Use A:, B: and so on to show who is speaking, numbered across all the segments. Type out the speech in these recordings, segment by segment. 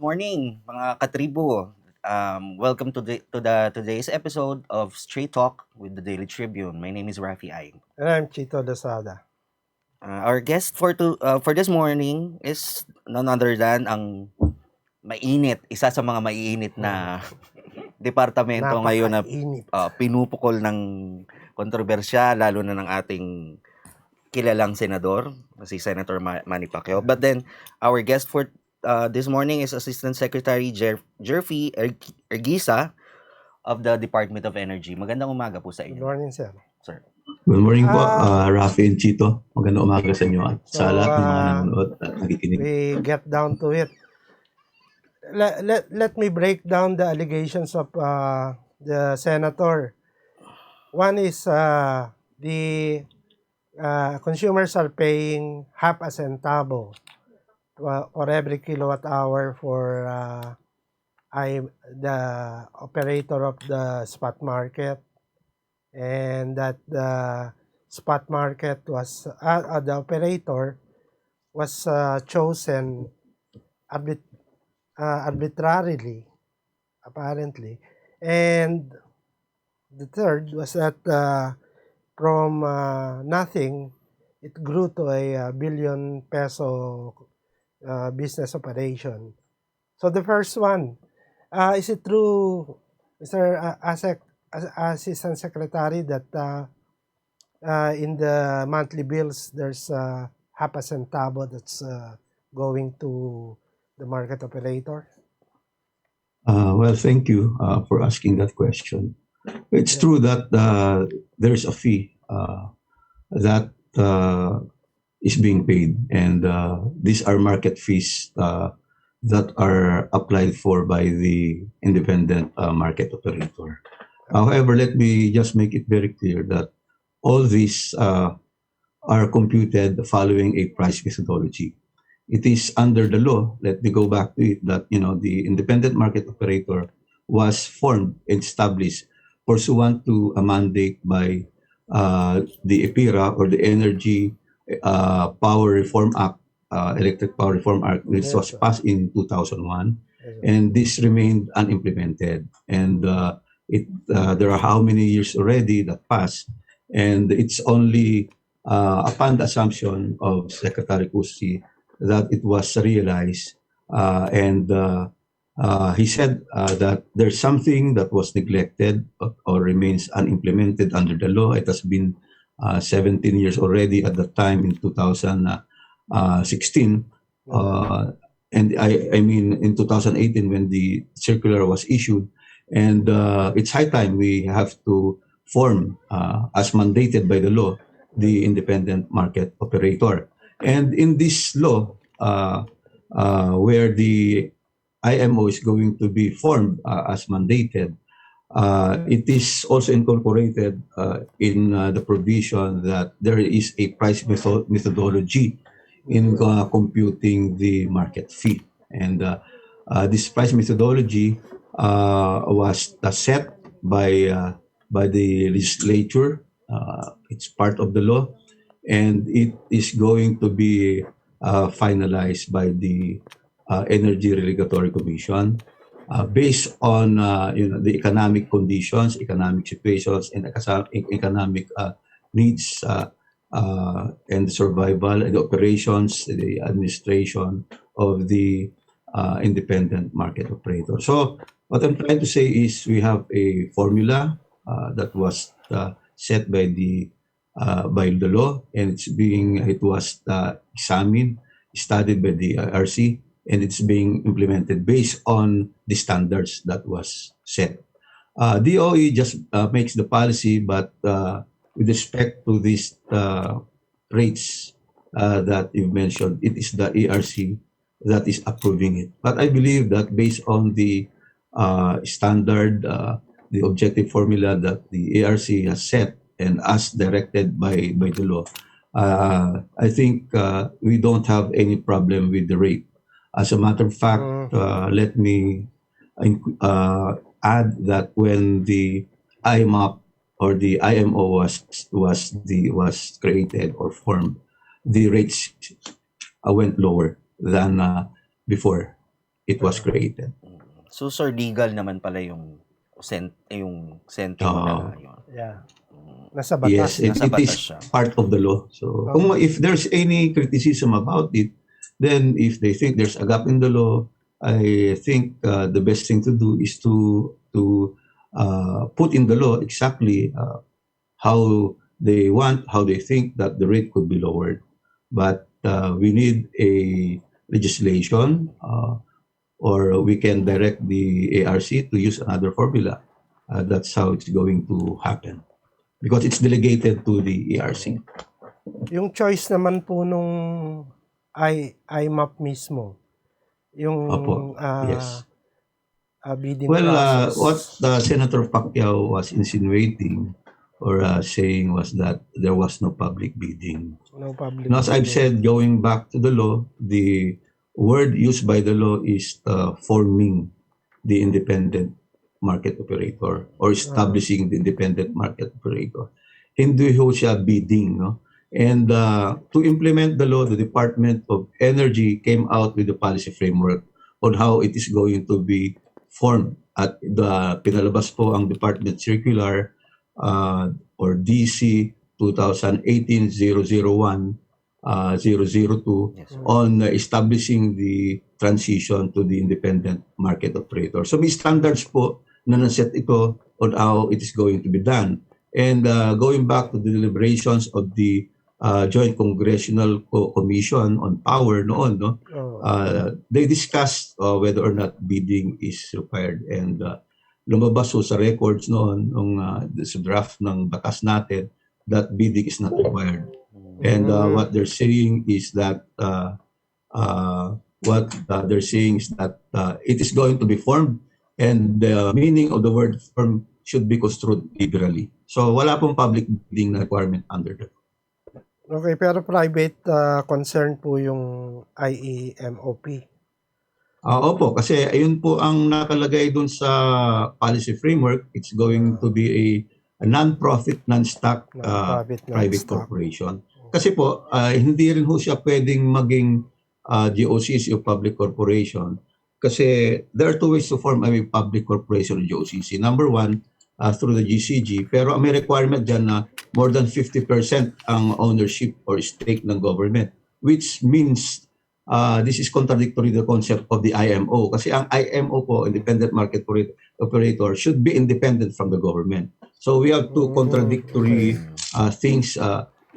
A: morning, mga katribo. Welcome to today's episode of Straight Talk with the Daily Tribune. My name is Gerphy Erguiza.
B: And I'm Chito Lozada.
A: Our guest for this morning is none other than ang isa sa mga maiinit na departamento ngayon na
B: Napakainit.
A: pinupukol ng kontrobersya, lalo na ng ating kilalang senador, si Senator Manny Pacquiao. But then, our guest for this morning is Assistant Secretary Gerphy Erguiza of the Department of Energy. Magandang umaga po sa
B: Good
A: inyo.
B: morning, sir.
A: Sir.
C: Good morning po, Rafi and Chito. Magandang umaga sa inyo at sa lahat ng mga nanonood at nakikinig.
B: We get down to it. Let me break down the allegations of the senator. One is the consumers are paying half a centavo for every kilowatt hour for the operator of the spot market, and that the spot market was the operator was chosen arbitrarily, apparently. And the third was that from nothing, it grew to a billion peso business operation. So the first one, is it true, Mr. Assistant Secretary, that in the monthly bills there's half a centavo that's going to the market operator?
C: Well, thank you for asking that question. It's true that there's a fee that is being paid, and these are market fees that are applied for by the independent market operator. However, let me just make it very clear that all these are computed following a price methodology. It is under the law, let me go back to it, that the independent market operator was formed and established pursuant to a mandate by the EPIRA, or the Energy Power Reform Act, Electric Power Reform Act, which was passed in 2001, and this remained unimplemented. And there are how many years already that passed, and it's only upon the assumption of Secretary Cusi that it was realized, and he said that there's something that was neglected or remains unimplemented under the law. It has been 17 years already at the time in 2016, and I mean in 2018 when the circular was issued, and it's high time we have to form, as mandated by the law, the independent market operator. And in this law, where the IMO is going to be formed as mandated, it is also incorporated in the provision that there is a price methodology in computing the market fee. And this price methodology was set by the legislature. It's part of the law, and it is going to be finalized by the Energy Regulatory Commission based on the economic conditions, economic situations, and economic needs, and the survival and the operations, the administration of the independent market operator. So what I'm trying to say is we have a formula that was set by the law, and it was examined, studied by the IRC, and it's being implemented based on the standards that was set. DOE just makes the policy, but with respect to these rates that you mentioned, it is the ERC that is approving it. But I believe that based on the standard, the objective formula that the ARC has set, and as directed by the law, I think we don't have any problem with the rate. As a matter of fact, let me add that when the IMAP or the IMO was created or formed, the rates went lower than before. it was created.
A: So, Sir, legal naman pala yung sentimo na yun.
B: Yeah. Nasa batas.
C: Yes, it,
A: Nasa
C: it
A: batas
C: is
A: siya.
C: part of the law. So, if there's any criticism about it, then if they think there's a gap in the law, I think the best thing to do is to put in the law exactly how how they think that the rate could be lowered. But we need a legislation, or we can direct the ARC to use another formula. That's how it's going to happen because it's delegated to the ARC.
B: Yung choice naman po nung IMAP mismo, yung
C: Opo. Yes.
B: bidding
C: Well,
B: process.
C: what Senator Pacquiao was insinuating or saying was that there was no public bidding.
B: No public
C: Now, as I've
B: bidding.
C: said, going back to the law, the word used by the law is forming the independent market operator or establishing the independent market operator. Hindi ho siya bidding, no? And to implement the law, the Department of Energy came out with a policy framework on how it is going to be formed. At pinalabas po ang Department Circular or DC 2018-001 002 on establishing the transition to the independent market operator. So may standards po na naset ito on how it is going to be done. And going back to the deliberations of the Joint Congressional Commission on Power noon, no? They discussed whether or not bidding is required. And lumabas po sa records noon sa draft ng batas natin that bidding is not required. And what they're saying is that it is going to be formed, and the meaning of the word form should be construed liberally. So wala pong public bidding na requirement under that.
B: Okay, pero private concern po yung IEMOP.
C: Opo, kasi ayun po ang nakalagay dun sa policy framework. It's going to be a non-profit, non-stock private corporation. Kasi po, hindi rin ho siya pwedeng maging GOCC o public corporation. Kasi there are two ways to form a public corporation o GOCC. Number one, through the GCG. Pero may requirement dyan na more than 50% ang ownership or stake ng government. Which means this is contradictory to the concept of the IMO. Kasi ang IMO po, Independent Market Operator, should be independent from the government. So we have two contradictory things.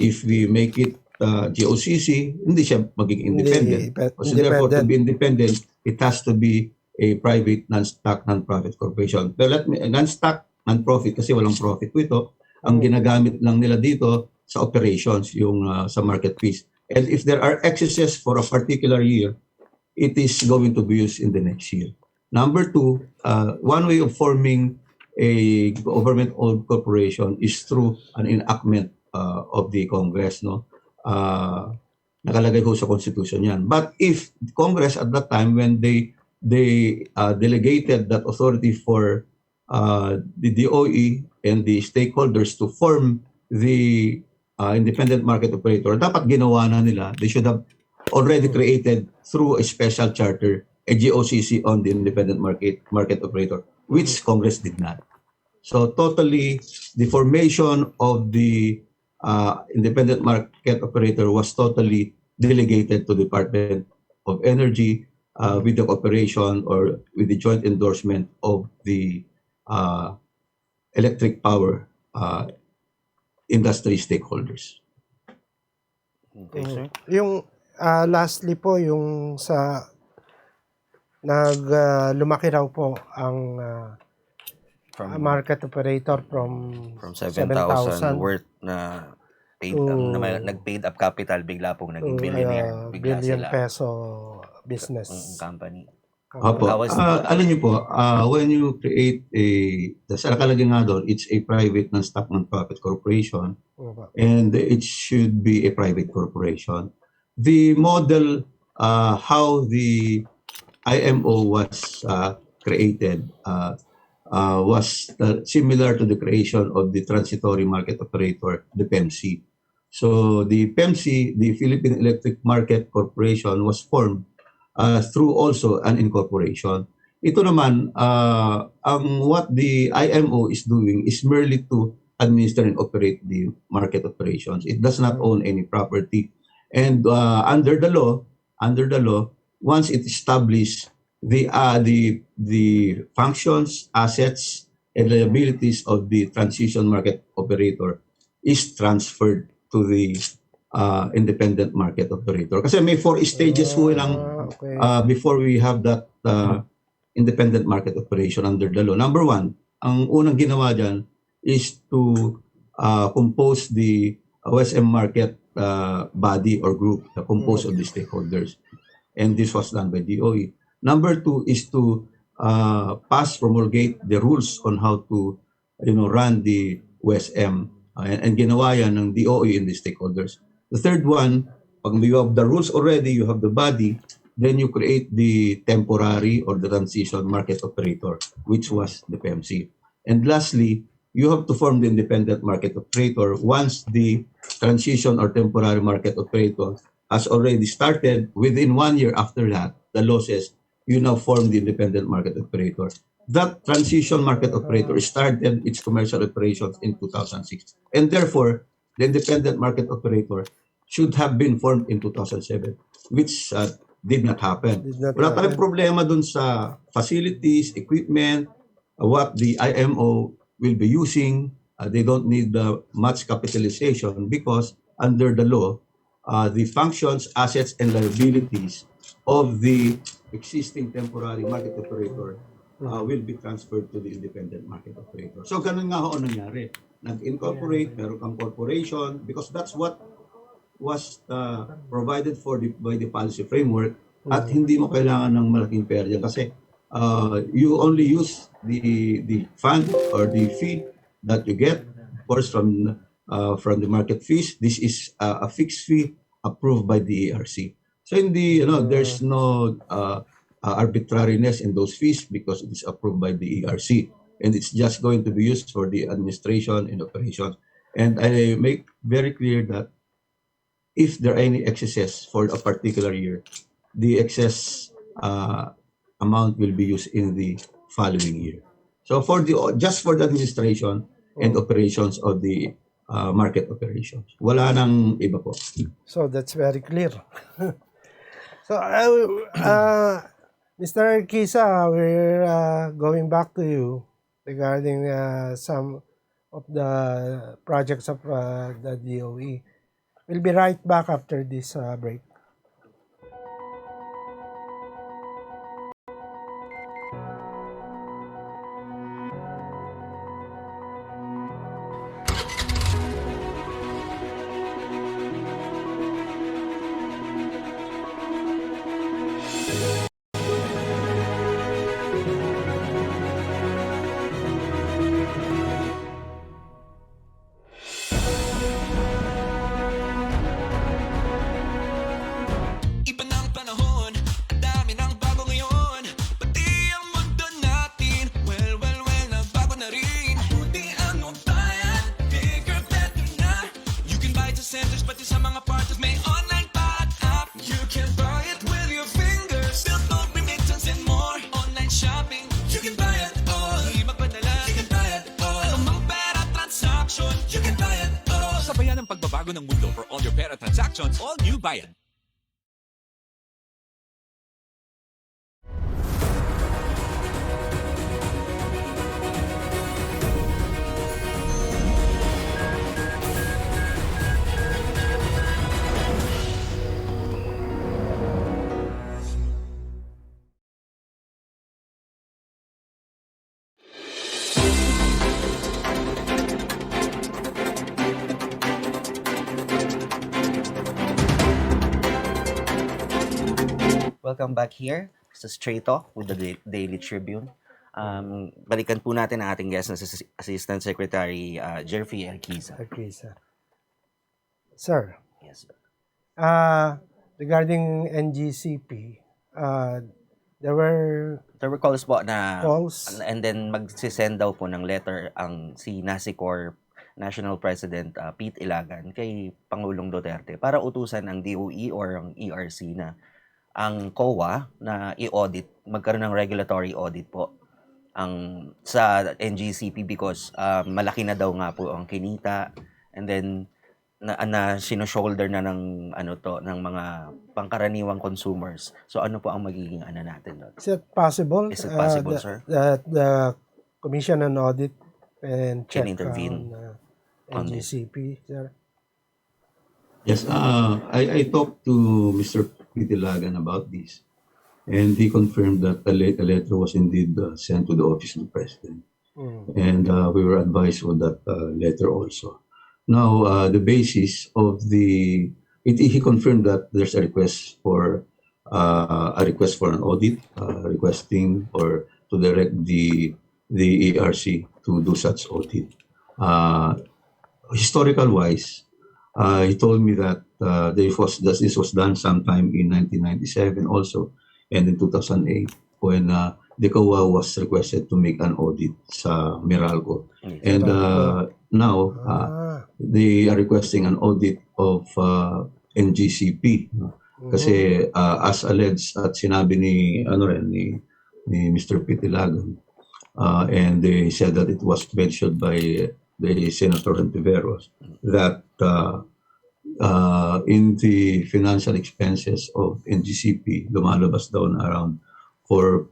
C: If we make it GOCC, hindi siya magiging independent. So therefore, to be independent, it has to be a private, non-stock, non-profit corporation. Pero non-stock, non-profit, kasi walang profit po ito. Ang ginagamit lang nila dito sa operations, yung sa market fees. And if there are excesses for a particular year, it is going to be used in the next year. Number two, one way of forming a government-owned corporation is through an enactment of the Congress, no? Nakalagay ko sa Constitution yan. But if Congress at that time, when they delegated that authority for the DOE and the stakeholders to form the independent market operator, dapat ginawa na nila. They should have already created through a special charter a GOCC on the independent market operator, which Congress did not. So totally, the formation of the independent market operator was totally delegated to the Department of Energy with the cooperation or with the joint endorsement of the electric power industry stakeholders.
A: Okay, sir.
B: Yung lastly po, yung sa lumaki raw po ang market operator from
A: 7,000 worth na paid nag-paid up capital, bigla pong naging billionaire. Bigla
B: billion
A: sila.
B: peso business.
A: Company.
C: Opo. Alam niyo po, when you create sa nakalagay nga doon, it's a private non-stock non-profit corporation, and it should be a private corporation. The model, how the IMO was created, was similar to the creation of the transitory market operator, the PEMC. So the PEMC, the Philippine Electric Market Corporation, was formed through also an incorporation. Ito naman, ang what the IMO is doing is merely to administer and operate the market operations. It does not own any property. And under the law, once it established the functions, assets, and liabilities of the transition market operator is transferred to the independent market operator. Kasi may 4 stages ho lang
B: Okay.
C: before we have that independent market operation under the law. Number one, ang unang ginawa dyan is to compose the OSM market body or group, composed of the stakeholders. And this was done by DOE. Number two is to promulgate the rules on how to run the OSM. And ginawa yan ng DOE and the stakeholders. The third one, pag you have the rules already, you have the body, then you create the temporary or the transition market operator, which was the PMC. And lastly, you have to form the independent market operator once the transition or temporary market operator has already started. Within 1 year after that, the law says you now form the independent market operator. That transition market operator started its commercial operations in 2006. And therefore, the independent market operator should have been formed in 2007, which did not happen. Wala tayong problema dun sa facilities, equipment, what the IMO will be using. They don't need much capitalization because under the law, the functions, assets, and liabilities of the existing temporary market operator will be transferred to the independent market operator. So ganun nga ho nangyari. Nag-incorporate, meron kang corporation, because that's what was provided for by the policy framework, at hindi mo kailangan ng malaking pera dyan kasi you only use the fund or the fee that you get, of course, from the market fees. This is a fixed fee approved by the ERC. So there's no arbitrariness in those fees because it is approved by the ERC, and it's just going to be used for the administration and operations. And I make very clear that if there are any excesses for a particular year, the excess amount will be used in the following year. So just for the administration and operations of the market operations. Wala nang iba po.
B: So that's very clear. So Mr. Erguiza, we're going back to you regarding some of the projects of the DOE. We'll be right back after this break.
D: Iba ng panahon, ang dami ng bago ngayon. Pati ang mundo natin, well, nagbago na rin. Buti ang bayan, bigger, better na. You can buy it sa centers, pati sa mga parties, may online pa at app. You can buy it with your fingers, still phone remittance and more. Online shopping, you can buy it all. Di magpadala, you can buy it all. Anumang pera transaction, you can buy it all.
E: Sabayan ang pagbabago ng mundo for all your pera transactions, all new Bayan.
A: Welcome back here sa Straight Talk with the Daily Tribune. Balikan po natin ang ating guest na si Assistant Secretary Gerphy Erguiza.
B: Sir,
A: Yes.
B: regarding NGCP, there were
A: There were calls po na
B: calls.
A: and then magsisend daw po ng letter ang si NASICOR National President Pete Ilagan kay Pangulong Duterte para utusan ang DOE or ang ERC na ang COA na i-audit, magkaroon ng regulatory audit po ang sa NGCP because malaki na daw nga po ang kinita, and then na sino-shoulder na ng ng mga pangkaraniwang consumers. So ano po ang magiging natin doon?
B: Is it possible?
A: Is it possible, sir?
B: That the Commission on Audit and check
A: intervene on this.
B: NGCP, sir?
C: Yes, I talked to Mr. Pitilagan about this, and he confirmed that a letter was indeed sent to the office of the president, and we were advised of that letter also. Now, the basis of he confirmed that there's a request for an audit, requesting or to direct the ERC to do such audit. Historical wise, he told me that this was done sometime in 1997 also, and in 2008 when the COA was requested to make an audit sa Meralco. And now they are requesting an audit of NGCP. No? Kasi as alleged at sinabi ni Mr. Pitilagan, and they said that it was mentioned by the Senator Antiveros that in the financial expenses of NGCP, lumalabas daw na around 4+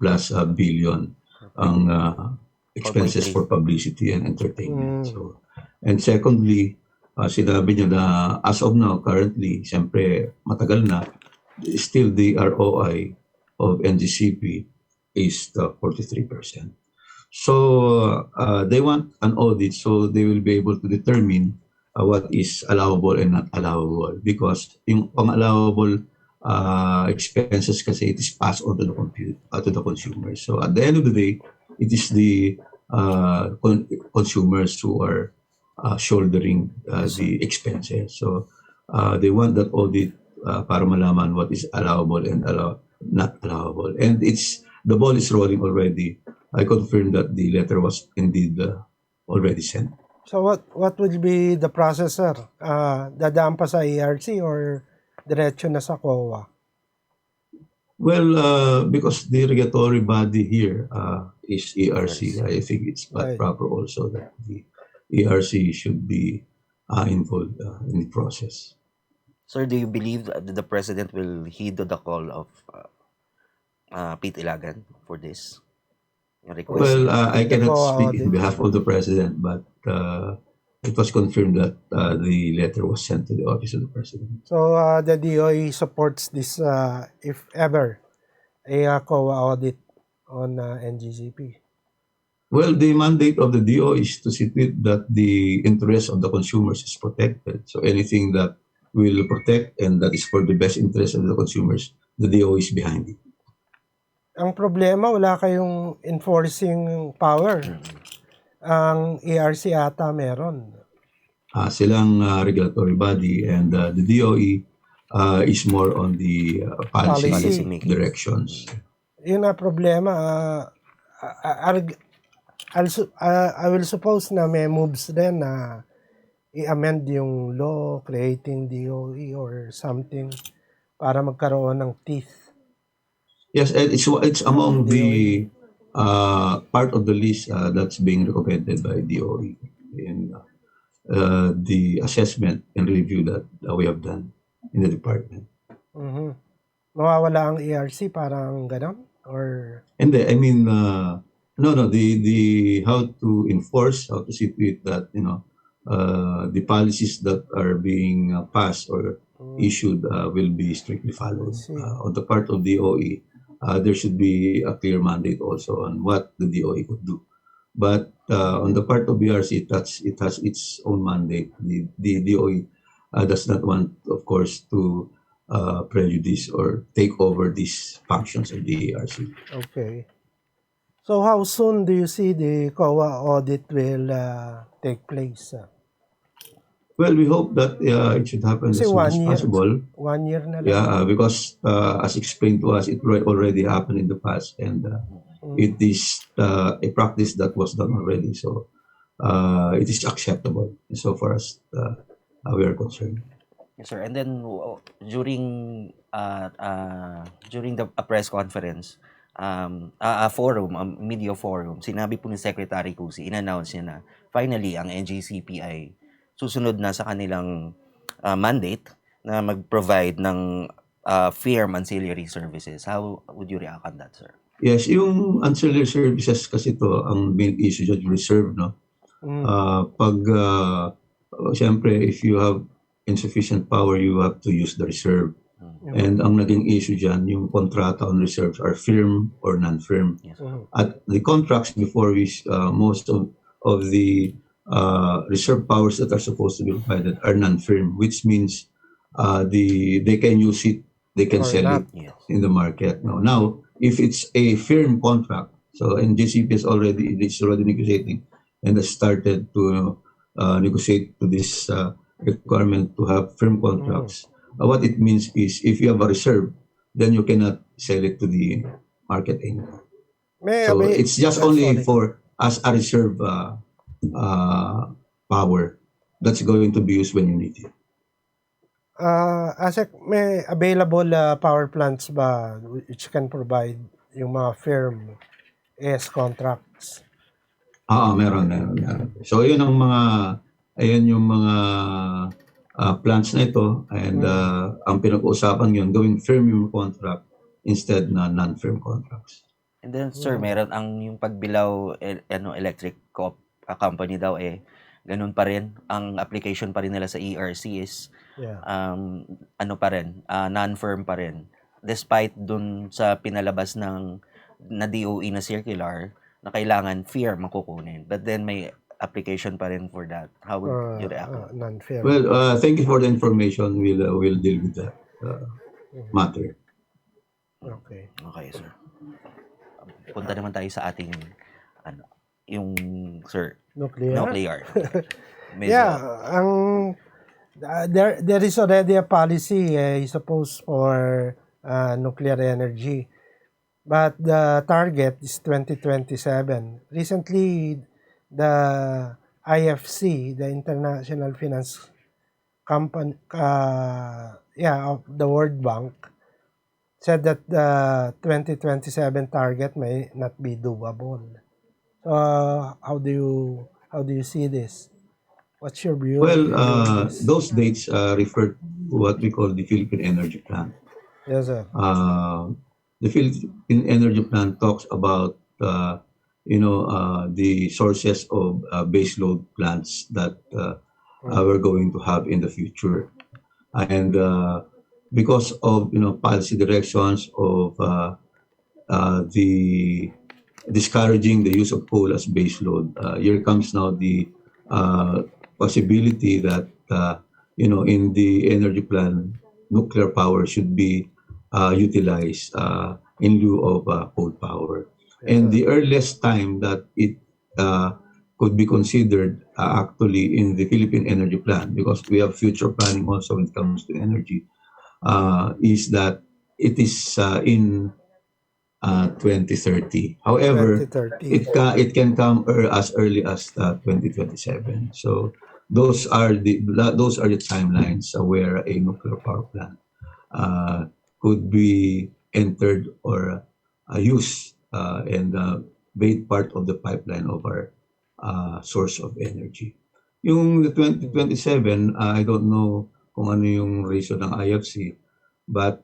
C: billion ang expenses for publicity and entertainment. So, and secondly, sinabi niya na as of now, currently, siyempre matagal na, still the ROI of NGCP is 43%. So they want an audit so they will be able to determine what is allowable and not allowable, because yung pang-allowable expenses kasi it is passed on to the consumer. So at the end of the day, it is the consumers who are shouldering the expenses. So they want that audit para malaman what is allowable and not allowable. And the ball is rolling already. I confirm that the letter was indeed already sent.
B: So what will be the process, sir? Dadaan pa sa ERC or diretso na sa COA?
C: Well, because the regulatory body here is ERC, I think it's
B: Right.
C: proper also that the ERC should be involved in the process.
A: Sir, do you believe that the president will heed the call of Pete Ilagan for this request?
C: Well, I cannot speak
B: audit.
C: in behalf of the president, but it was confirmed that the letter was sent to the office of the president.
B: So the DOE supports this if ever a COA audit on NGCP.
C: Well, the mandate of the DO is to see to it that the interest of the consumers is protected. So anything that will protect and that is for the best interest of the consumers, the DO is behind it.
B: Ang problema, wala kayong enforcing power. Ang ERC ata meron.
C: Silang regulatory body, and the DOE is more on the policy
A: Policy-making.
C: directions.
B: Yun na problema. I will suppose na may moves din na i-amend yung law creating DOE or something para magkaroon ng teeth.
C: Yes, and it's among the part of the list that's being recommended by DOE in the assessment and review that we have done in the department.
B: Mhm. Mawawala ang ERC parang gano'n? Or
C: And I mean, the how to enforce, how to see to it that the policies that are being passed or issued will be strictly followed.
B: I see.
C: On the part of DOE, there should be a clear mandate also on what the DOE could do. But on the part of BRC, it has its own mandate. The DOE does not want, of course, to prejudice or take over these functions of the ERC.
B: okay. So how soon do you see the COA audit will take place?
C: Well, we hope that it should happen as
B: Kasi
C: soon as
B: 1 year.
C: possible.
B: 1 year na lang.
C: Yeah, because as explained to us, it already happened in the past, and it is a practice that was done already. So it is acceptable so far as we are concerned.
A: Yes, sir. And then during the press conference, a forum, a media forum, sinabi po ni Secretary Cusi, in-announce niya na finally ang NGCP ay susunod na sa kanilang mandate na mag-provide ng firm ancillary services. How would you react on that, sir?
C: Yes, yung ancillary services kasi to ang main issue dyan, yung reserve, no? Siyempre, if you have insufficient power, you have to use the reserve. And ang naging issue dyan, yung kontrata on reserves are firm or non-firm.
A: Yes.
C: At the contracts before which most of the reserve powers that are supposed to be provided are non-firm, which means they can use it, they can
B: Or
C: sell
B: not.
C: it
A: Yes.
C: in the market. Now, if it's a firm contract, so NJCP is already negotiating and has started to negotiate to this requirement to have firm contracts. What it means is if you have a reserve, then you cannot sell it to the market anymore. So it's just only for as a reserve power that's going to be used when you need it.
B: Asek, may available power plants ba which can provide yung mga firm AS contracts?
C: Meron. So yun ang ayan yung mga plants na ito and ang pinag-uusapan yun, gawing firm yung contract instead na non-firm contracts.
A: And then, sir, meron yung pagbilaw electric company daw ganun pa rin. Ang application pa rin nila sa ERC is non-firm pa rin. Despite dun sa pinalabas na DOE na circular na kailangan firm makukunin. But then may application pa rin for that. How would you react?
B: Non-firm.
C: Well, thank you for the information. We'll deal with that matter.
B: Okay.
A: Okay, sir. Punta naman tayo sa ating yung sir nuclear.
B: There is already a policy I suppose for nuclear energy, but the target is 2027. Recently, the IFC, the International Finance Company, of the World Bank, said that the 2027 target may not be doable. So how do you see this? What's your view?
C: Well, those dates refer to what we call the Philippine Energy Plan.
B: Yes, sir.
C: The Philippine Energy Plan talks about the sources of baseload plants that we're going to have in the future, and because of policy directions of the discouraging the use of coal as baseload, here comes now the possibility that in the energy plan, nuclear power should be utilized in lieu of coal power. And the earliest time that it could be considered actually in the Philippine Energy Plan, because we have future planning also when it comes to energy, is that it is in 2030. However,
B: 2030.
C: it can come as early as 2027. So those are the timelines where a nuclear power plant could be entered or used and made part of the pipeline of our source of energy. Yung 2027, I don't know kung ano yung reason ng IFC, but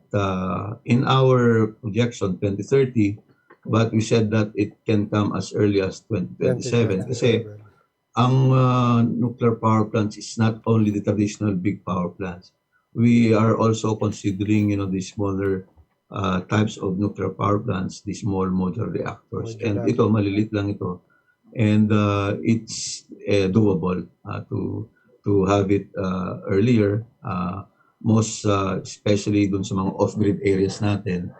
C: in our projection 2030, but we said that it can come as early as 2027 kasi ang nuclear power plants is not only the traditional big power plants. We are also considering the smaller types of nuclear power plants, the small modular reactors. And ito, malilit lang ito. And it's doable to have it earlier, most especially dun sa mga off-grid areas natin.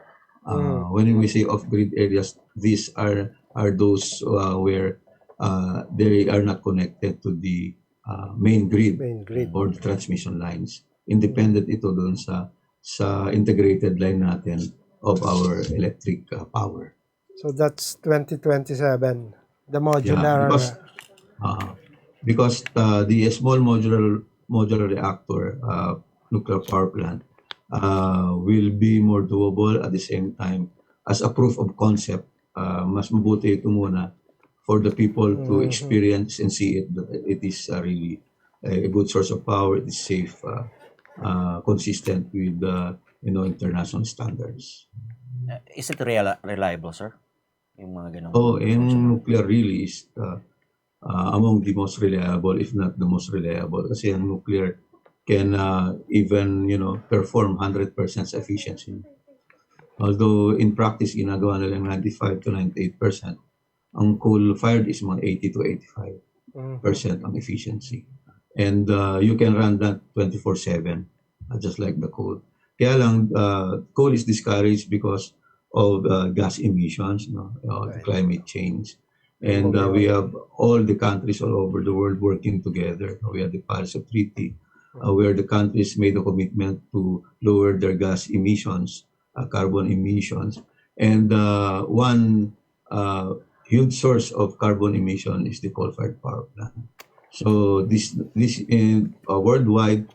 C: When we say off-grid areas, these are those where they are not connected to the main grid or the transmission lines. Independent ito dun sa integrated line natin of our electric power.
B: So that's 2027. The modular.
C: Because the small modular reactor nuclear power plant will be more doable. At the same time, as a proof of concept, mas mabuti ito muna for the people to experience and see it that it is really a good source of power. It is safe, consistent with international standards.
A: Is it reliable, sir? Yung mga ganong
C: Oh, and
A: conventional.
C: nuclear really is among the most reliable, if not the most reliable, kasi ang nuclear can even perform 100% efficiency. Although in practice ginagawa nila 95 to 98%, ang coal-fired is mga 80 to 85% ang efficiency. And you can run that 24/7, just like the coal. Kaya lang, coal is discouraged because of gas emissions, the climate change. And we have all the countries all over the world working together. We have the Paris Treaty, where the countries made a commitment to lower their gas emissions, carbon emissions. And one huge source of carbon emission is the coal-fired power plant. So this in worldwide,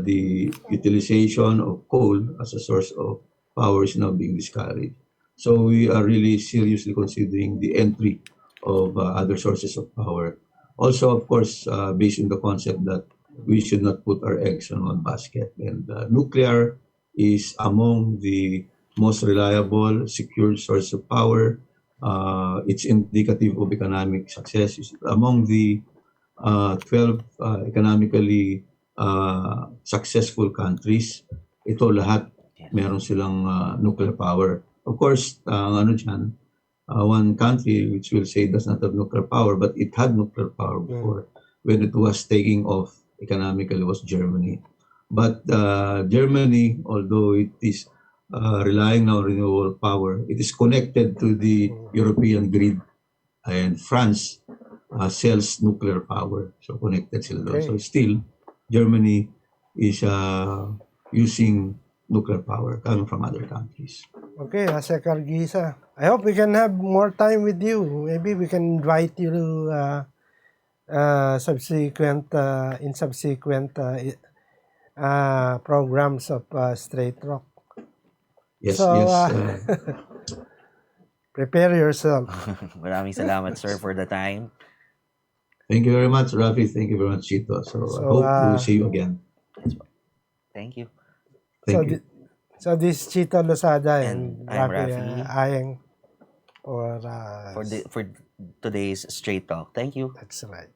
C: the utilization of coal as a source of power is now being discouraged. So we are really seriously considering the entry of other sources of power. Also, of course, based on the concept that we should not put our eggs in one basket. And nuclear is among the most reliable, secure source of power. It's indicative of economic success. It's among the 12 economically successful countries. Ito lahat meron silang nuclear power. Of course, one country which will say does not have nuclear power, but it had nuclear power before when it was taking off economically was Germany. But Germany, although it is relying on renewable power, it is connected to the European grid, and France sells nuclear power, so connected sila doon. So still, Germany is using nuclear power coming from other countries.
B: Okay, Asek Erguiza. I hope we can have more time with you. Maybe we can invite you to subsequent programs of Straight Rock.
C: Yes,
B: So,
C: yes.
B: Prepare yourself.
A: Maraming salamat, sir, for the time.
C: Thank you very much, Rafi. Thank you very much, Chito. So I hope to see you again.
A: Thank you.
C: Thank you.
B: So this is Chito Losada
A: And
B: and
A: I'm
B: Rafi
A: Rafi.
B: Ayeng for
A: For today's Straight Talk. Thank you.
B: that's right.